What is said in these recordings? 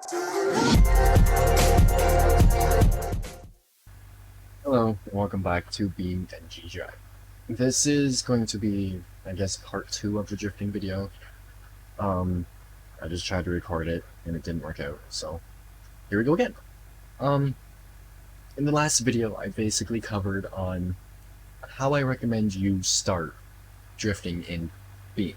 Hello, and welcome back to BeamNGdrive. This is going to be, I guess, part 2 of the drifting video. I just tried to record it, and it didn't work out, so here we go again. In the last video, I basically covered on how I recommend you start drifting in Beam.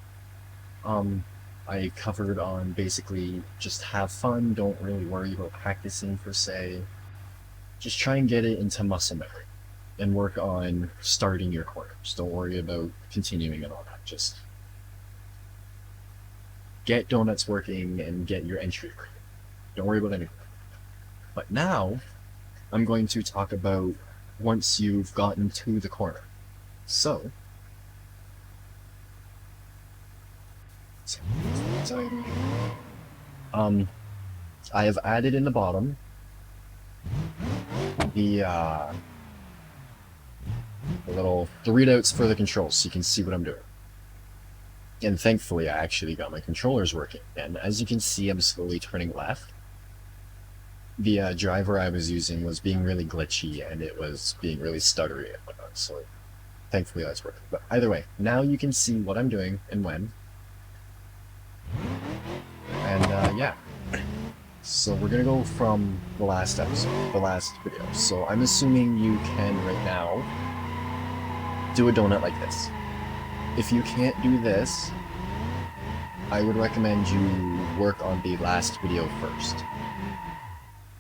I covered on basically just have fun, don't really worry about practicing per se. Just try and get it into muscle memory and work on starting your corners. Don't worry about continuing and all that. Just get donuts working and get your entry working. Don't worry about anything. But now I'm going to talk about once you've gotten to the corner. So I have added in the bottom the little readouts for the controls so you can see what I'm doing. And thankfully I actually got my controllers working, and as you can see I'm slowly turning left. The driver I was using was being really glitchy and it was being really stuttery and whatnot, so thankfully that's working. But either way, now you can see what I'm doing and when. And yeah. So we're gonna go from the last episode, the last video. So I'm assuming you can right now do a donut like this. If you can't do this, I would recommend you work on the last video first.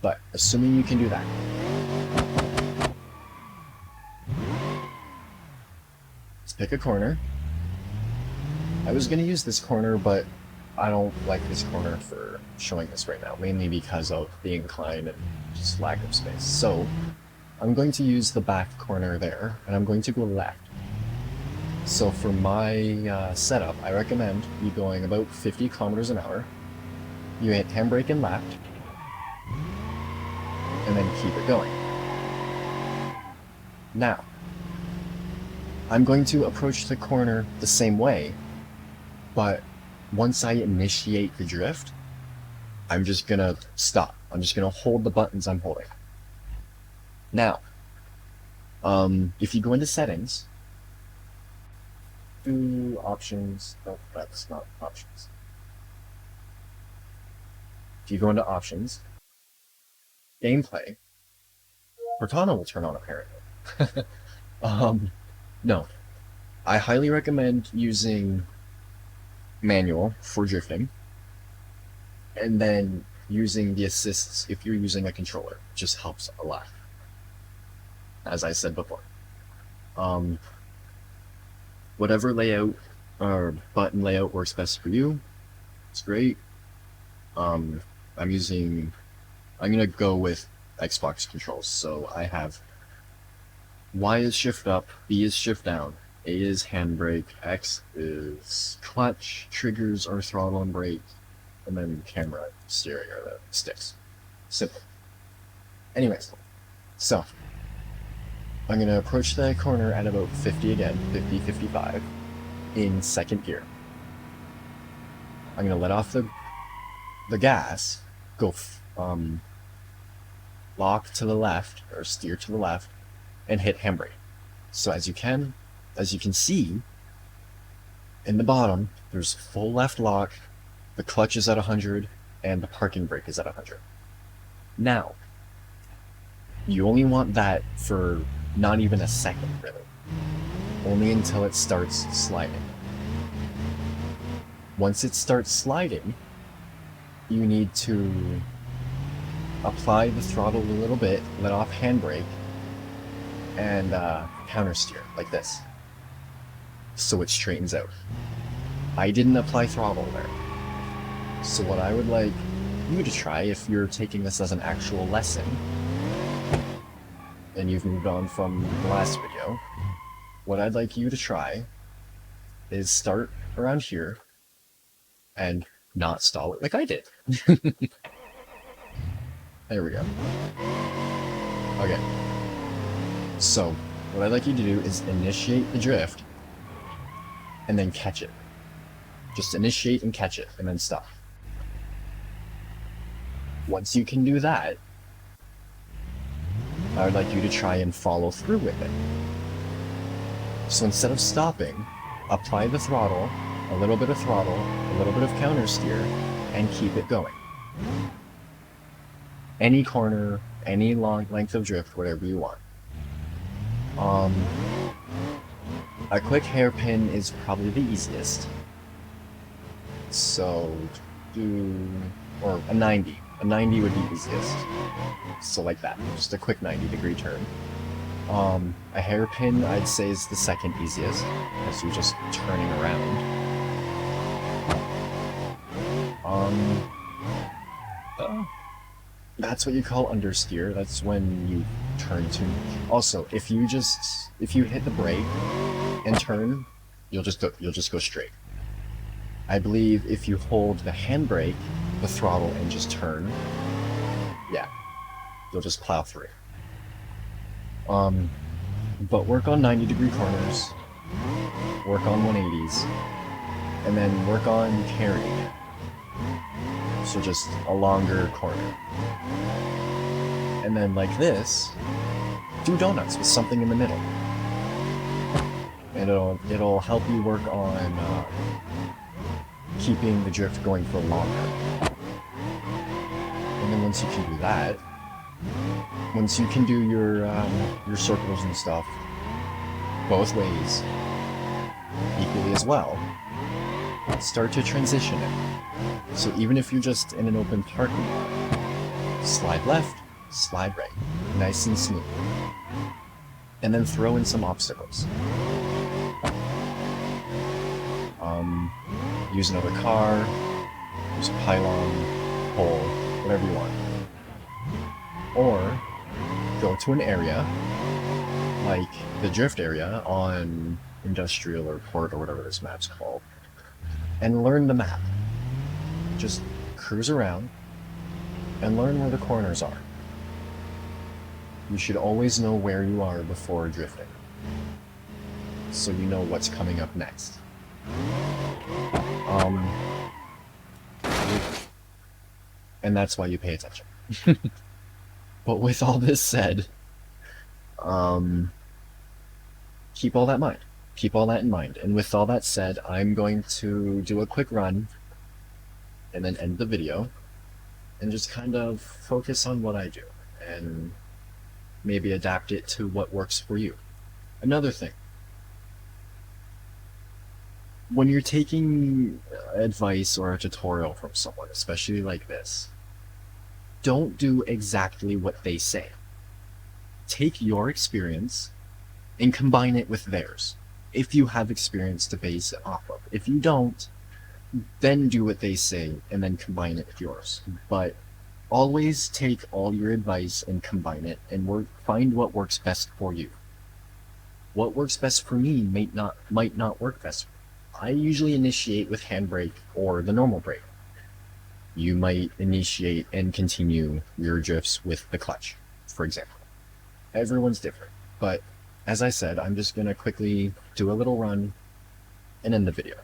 But assuming you can do that, let's pick a corner. I was gonna use this corner, but I don't like this corner for showing this right now, mainly because of the incline and just lack of space. So I'm going to use the back corner there, and I'm going to go left. So for my setup, I recommend you going about 50 kilometers an hour. You hit handbrake and left, and then keep it going. Now, I'm going to approach the corner the same way, but once I initiate the drift, I'm just gonna stop. I'm just gonna hold the buttons I'm holding. Now, if you go into settings, do options, no, that's not options. If you go into options, gameplay, Cortana will turn on apparently. No, I highly recommend using manual for drifting, and then using the assists if you're using a controller. It just helps a lot, as I said before. Whatever layout or button layout works best for you, it's great. I'm gonna go with Xbox controls. So I have Y is shift up, B is shift down, A is handbrake, X is clutch, triggers are throttle and brake, and then camera, steering are the sticks. Simple. Anyways, so I'm going to approach the corner at about 50 again, 50, 55, in second gear. I'm going to let off the gas, go lock to the left, or steer to the left, and hit handbrake. So as you can see, in the bottom, there's full left lock, the clutch is at 100, and the parking brake is at 100. Now, you only want that for not even a second, really. Only until it starts sliding. Once it starts sliding, you need to apply the throttle a little bit, let off handbrake, and counter steer, like this, so it straightens out. I didn't apply throttle there. So what I would like you to try, if you're taking this as an actual lesson, and you've moved on from the last video, what I'd like you to try is start around here and not stall it like I did. There we go. Okay. So, what I'd like you to do is initiate the drift and then catch it. Just initiate and catch it and then stop. Once you can do that, I would like you to try and follow through with it. So instead of stopping, apply the throttle, a little bit of throttle, a little bit of counter steer, and keep it going. Any corner, any long length of drift, whatever you want. A quick hairpin is probably the easiest. So or a 90. A 90 would be easiest. So like that, just a quick 90-degree turn. A hairpin, I'd say, is the second easiest, because you're just turning around. That's what you call understeer. That's when you turn to. Also, if you hit the brake and turn, you'll just go straight. I believe if you hold the handbrake, the throttle, and just turn, yeah, you'll just plow through. But work on 90-degree corners, work on 180s, and then work on carrying. So just a longer corner. And then like this, do donuts with something in the middle. And it'll help you work on keeping the drift going for longer. And then once you can do that, once you can do your circles and stuff both ways equally as well, start to transition it. So even if you're just in an open parking lot, slide left, slide right, nice and smooth. And then throw in some obstacles. Use another car, use a pylon, pole, whatever you want. Or go to an area, like the drift area on Industrial or Port or whatever this map's called, and learn the map. Just cruise around and learn where the corners are. You should always know where you are before drifting, so you know what's coming up next. And that's why you pay attention. But with all this said, keep all that in mind. Keep all that in mind. And with all that said, I'm going to do a quick run and then end the video and just kind of focus on what I do and maybe adapt it to what works for you. Another thing, when you're taking advice or a tutorial from someone, especially like this, don't do exactly what they say. Take your experience and combine it with theirs, if you have experience to base it off of. If you don't, then do what they say and then combine it with yours. But always take all your advice and combine it and find what works best for you. What works best for me might not work best for you. I usually initiate with handbrake or the normal brake. You might initiate and continue your drifts with the clutch, for example. Everyone's different, but as I said, I'm just gonna quickly do a little run and end the video.